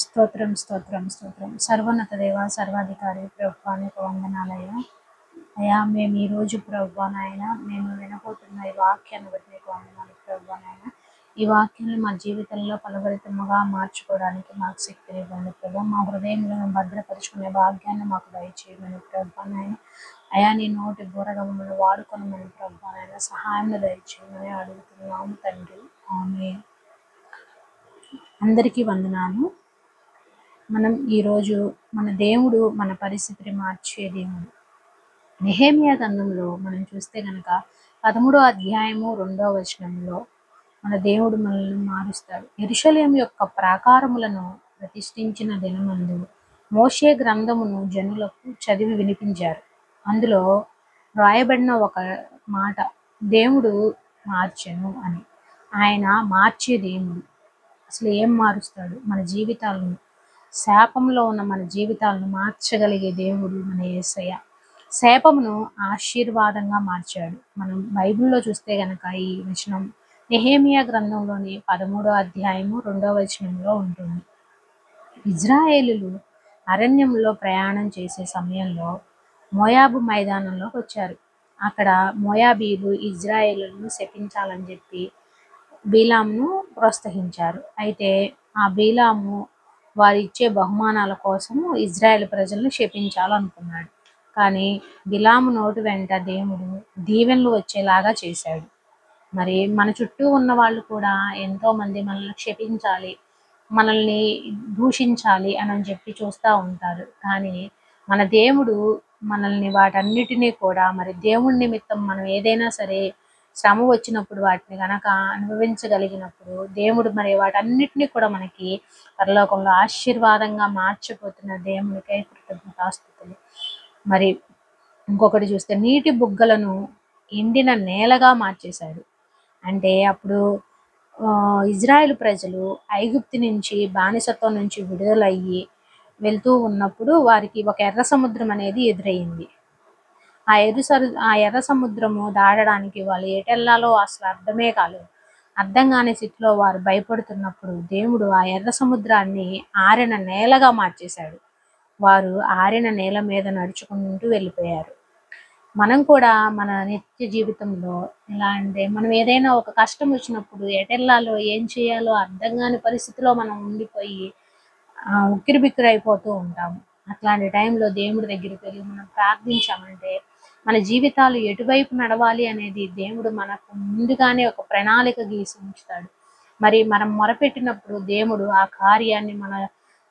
స్తోత్రం స్తోత్రం స్తోత్రం. సర్వోన్నత దేవ, సర్వాధికారి ప్రభువా నీకు వందనాలయ్యా. అయ్యా మేము ఈరోజు ప్రభువా నాయన మేము వినబోతున్న ఈ వాక్యాన్ని బట్టి నీకు వందనాలు ప్రభువా నాయన. ఈ వాక్యాన్ని మా జీవితంలో ఫలభరితముగా మార్చుకోవడానికి మాకు శక్తిని ఇవ్వండి ప్రభు. మా హృదయంలో మేము భద్రపరుచుకునే భాగ్యాన్ని మాకు దయచేయమని ప్రభువా నాయన. అయా నీ నోటి బూరగా మమ్మల్ని వాడుకొనమని ప్రభువా నాయన సహాయం దయచేయమని అడుగుతున్నాము తండ్రి. ఆమేన్. అందరికీ వందనాలు. మనం ఈరోజు మన దేవుడు మన పరిస్థితిని మార్చే దేవుడు. నెహెమ్యా గ్రంథంలో మనం చూస్తే కనుక 13వ అధ్యాయము 2వ వచనంలో మన దేవుడు మనల్ని మారుస్తాడు. యెరూషలేము యొక్క ప్రాకారములను ప్రతిష్ఠించిన దినమందు మోషే గ్రంథమును జనులకు చదివి వినిపించారు. అందులో రాయబడిన ఒక మాట, దేవుడు మార్చెను అని. ఆయన మార్చే దేవుడు. అసలు ఏం మారుస్తాడు? మన జీవితాలను, శాపంలో ఉన్న మన జీవితాలను మార్చగలిగే దేవుడు మన యేసయ్య. శాపమును ఆశీర్వాదంగా మార్చాడు. మనం బైబిల్లో చూస్తే గనక ఈ వచనం నెహెమ్యా గ్రంథంలోని 13వ అధ్యాయము 2వ వచనంలో ఉంటుంది. ఇజ్రాయేలీలు అరణ్యంలో ప్రయాణం చేసే సమయంలో మోయాబు మైదానంలోకి వచ్చారు. అక్కడ మోయాబీలు ఇజ్రాయేలులను శపించాలని చెప్పి బీలామును ప్రోత్సహించారు. అయితే ఆ బీలాము వారు ఇచ్చే బహుమానాల కోసము ఇజ్రాయేల్ ప్రజలను శపించాలనుకున్నాడు. కానీ బిలాము నోటి వెంట దేవుడు దీవెనలు వచ్చేలాగా చేశాడు. మరి మన చుట్టూ ఉన్న వాళ్ళు కూడా ఎంతో మంది మనల్ని క్షపించాలి, మనల్ని దూషించాలి అని చెప్పి చూస్తూ ఉంటారు. కానీ మన దేవుడు మనల్ని వాటన్నిటినీ కూడా మరి దేవుడి నిమిత్తం మనం ఏదైనా సరే శ్రమ వచ్చినప్పుడు వాటిని గనక అనుభవించగలిగినప్పుడు దేవుడు మరి వాటన్నిటినీ కూడా మనకి పరలోకంలో ఆశీర్వాదంగా మార్చిపోతున్న దేవునికై కృతజ్ఞతాస్తుతులు. మరి ఇంకొకటి చూస్తే నీటి బుగ్గలను ఎండిన నేలగా మార్చేశాడు. అంటే అప్పుడు ఇజ్రాయేల్ ప్రజలు ఐగుప్తు నుంచి బానిసత్వం నుంచి విడుదలయ్యి వెళ్తూ ఉన్నప్పుడు వారికి ఒక ఎర్ర సముద్రం అనేది ఎదురయ్యింది. ఆ ఎర్ర సముద్రము దాటడానికి వాళ్ళు ఎటెళ్లాలో అసలు అర్థమే కాలేదు. అర్థం కాని స్థితిలో వారు భయపడుతున్నప్పుడు దేవుడు ఆ ఎర్ర సముద్రాన్ని ఆరిన నేలగా మార్చేశాడు. వారు ఆరిన నేల మీద నడుచుకుంటూ వెళ్ళిపోయారు. మనం కూడా మన నిత్య జీవితంలో ఎలా అంటే మనం ఏదైనా ఒక కష్టం వచ్చినప్పుడు ఎటెళ్లాలో ఏం చేయాలో అర్థం కాని పరిస్థితిలో మనం ఉండిపోయి ఉక్కిరిబిక్కిరి అయిపోతూ ఉంటాము. అట్లాంటి టైంలో దేవుడి దగ్గరికి వెళ్ళి మనం ప్రార్థించామంటే మన జీవితాలు ఎటువైపు నడవాలి అనేది దేవుడు మనకు ముందుగానే ఒక ప్రణాళిక గీసి ఉంచుతాడు. మరి మనం మొరపెట్టినప్పుడు దేవుడు ఆ కార్యాన్ని మన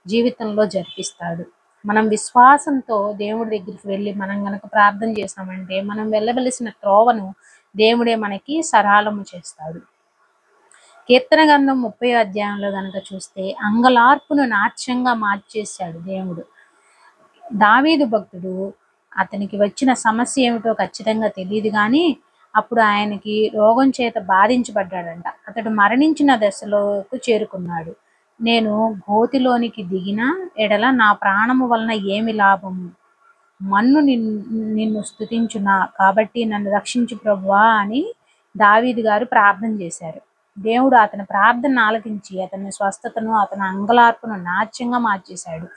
జీవితంలో జరిపిస్తాడు. మనం విశ్వాసంతో దేవుడి దగ్గరికి వెళ్ళి మనం గనక ప్రార్థన చేసామంటే మనం వెళ్ళవలసిన త్రోవను దేవుడే మనకి సరళము చేస్తాడు. కీర్తన గ్రంథం 30వ అధ్యాయంలో గనక చూస్తే అంగలార్పును నాట్యంగా మార్చేశాడు దేవుడు. దావీదు భక్తుడు అతనికి వచ్చిన సమస్య ఏమిటో ఖచ్చితంగా తెలియదు కానీ అప్పుడు ఆయనకి రోగం చేత బాధించబడ్డాడంట. అతడు మరణించిన దశలోకి చేరుకున్నాడు. నేను గోతిలోనికి దిగిన ఎడల నా ప్రాణము వలన ఏమి లాభము? మన్ను నిన్ను స్తుతించునా, కాబట్టి నన్ను రక్షించు ప్రభువా అని దావీదు గారు ప్రార్థన చేశారు. దేవుడు అతని ప్రార్థన ఆలకించి అతని స్వస్థతను, అతని అంగలార్పును నాట్యంగా మార్చేశాడు.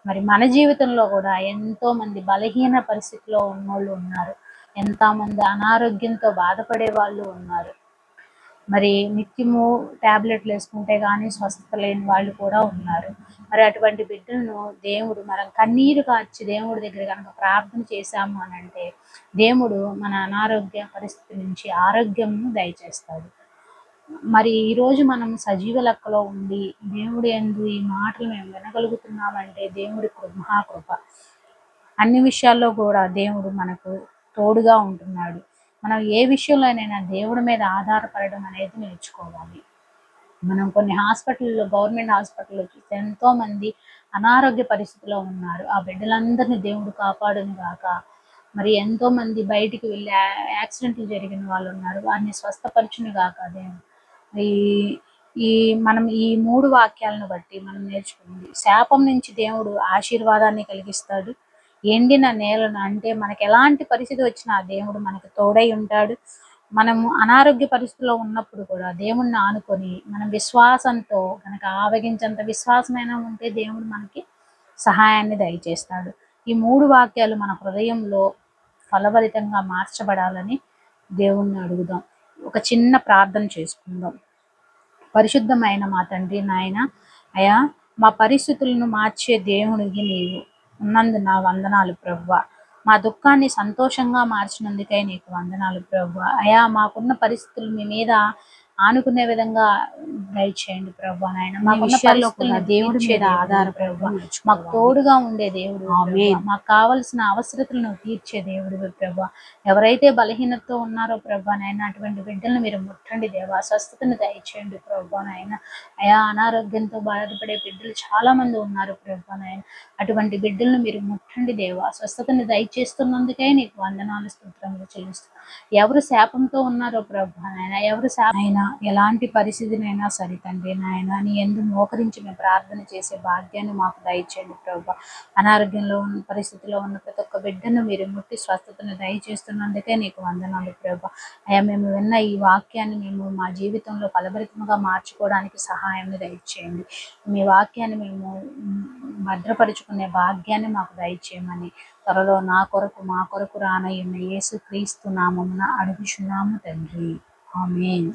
మరి మన జీవితంలో కూడా ఎంతో మంది బలహీన పరిస్థితిలో ఉన్నోళ్ళు ఉన్నారు. ఎంతోమంది అనారోగ్యంతో బాధపడే వాళ్ళు ఉన్నారు. మరి నిత్యము ట్యాబ్లెట్లు వేసుకుంటే కానీ స్వస్థత లేని వాళ్ళు కూడా ఉన్నారు. మరి అటువంటి బిడ్డలను దేవుడు మనం కన్నీరు కార్చి దేవుడి దగ్గర కనుక ప్రార్థన చేశాము అని అంటే దేవుడు మన అనారోగ్య పరిస్థితి నుంచి ఆరోగ్యం దయచేస్తాడు. మరి ఈరోజు మనం సజీవ లెక్కలో ఉండి దేవుడు యందు ఈ మాటలు మేము వినగలుగుతున్నామంటే దేవుడి మహాకృప. అన్ని విషయాల్లో కూడా దేవుడు మనకు తోడుగా ఉంటున్నాడు. మనం ఏ విషయంలోనైనా దేవుడి మీద ఆధారపడడం అనేది నేర్చుకోవాలి. మనం కొన్ని హాస్పిటల్లో, గవర్నమెంట్ హాస్పిటల్లో చూస్తే ఎంతో మంది అనారోగ్య పరిస్థితిలో ఉన్నారు. ఆ బిడ్డలందరినీ దేవుడు కాపాడును గాక. మరి ఎంతో మంది బయటికి వెళ్ళి యాక్సిడెంట్లు జరిగిన వాళ్ళు ఉన్నారు, వారిని స్వస్థపరచును గాక దేవుడు. మనం ఈ 3 వాక్యాలను బట్టి మనం నేర్చుకుంది, శాపం నుంచి దేవుడు ఆశీర్వాదాన్ని కలిగిస్తాడు. ఎండిన నేలను అంటే మనకు ఎలాంటి పరిస్థితి వచ్చినా దేవుడు మనకు తోడై ఉంటాడు. మనము అనారోగ్య పరిస్థితిలో ఉన్నప్పుడు కూడా దేవుణ్ణి ఆనుకొని మనం విశ్వాసంతో కనుక ఆవగించేంత విశ్వాసమైనా ఉంటే దేవుడు మనకి సహాయాన్ని దయచేస్తాడు. ఈ 3 వాక్యాలు మన హృదయంలో ఫలభరితంగా మార్చబడాలని దేవుణ్ణి అడుగుదాం. ఒక చిన్న ప్రార్థన చేసుకుందాం. పరిశుద్ధమైన మా తండ్రి నాయన, అయా మా పరిస్థితులను మార్చే దేవుడికి నీవు ఉన్నందున వందనాలు ప్రభువా. మా దుఃఖాన్ని సంతోషంగా మార్చినందుకై నీకు వందనాలు ప్రభువా. అయా మాకున్న పరిస్థితులు మీ మీద ఆనుకునే విధంగా దయచేయండి ప్రభువా నాయన. మాకున్న పరిస్థితులను దేవుడి మీద ఆధారపడవా, మాకు తోడుగా ఉండే దేవుడు, మాకు కావలసిన అవసరతలను తీర్చే దేవుడు ప్రభువా. ఎవరైతే బలహీనతతో ఉన్నారో ప్రభువా నాయన, అటువంటి బిడ్డలను మీరు ముట్టండి దేవా, స్వస్థతను దయచేయండి ప్రభువా నాయన. అయా అనారోగ్యంతో బాధపడే బిడ్డలు చాలా మంది ఉన్నారు ప్రభువా నాయన. అటువంటి బిడ్డలను మీరు ముట్టండి దేవా, స్వస్థతను దయచేస్తున్నందుకే నీకు వందనాలు స్తోత్రములు చెల్లిస్తున్నాను. ఎవరు శాపంతో ఉన్నారో ప్రభువా నాయన, ఎవరు అయినా ఎలాంటి పరిస్థితినైనా సరే తండ్రి నాయన, నీ యందు మోకరించి మేము ప్రార్థన చేసే భాగ్యాన్ని మాకు దయచేయండి ప్రభువా. అనారోగ్యంలో ఉన్న పరిస్థితిలో ఉన్న ప్రతి ఒక్క బిడ్డను మీరు ముట్టి స్వస్థతను దయచేస్తున్నందుకే నీకు వందనాలు ప్రభువా. అయ్యా మేము విన్న ఈ వాక్యాన్ని మేము మా జీవితంలో ఫలభరితంగా మార్చుకోవడానికి సహాయాన్ని దయచేయండి. మీ వాక్యాన్ని మేము భద్రపరుచుకునే భాగ్యాన్ని మాకు దయచేయమని త్వరలో నా కొరకు మా కొరకు రానయ్యున్న యేసు క్రీస్తు నామమున అడుగుచున్నాము తండ్రి. ఆమేన్.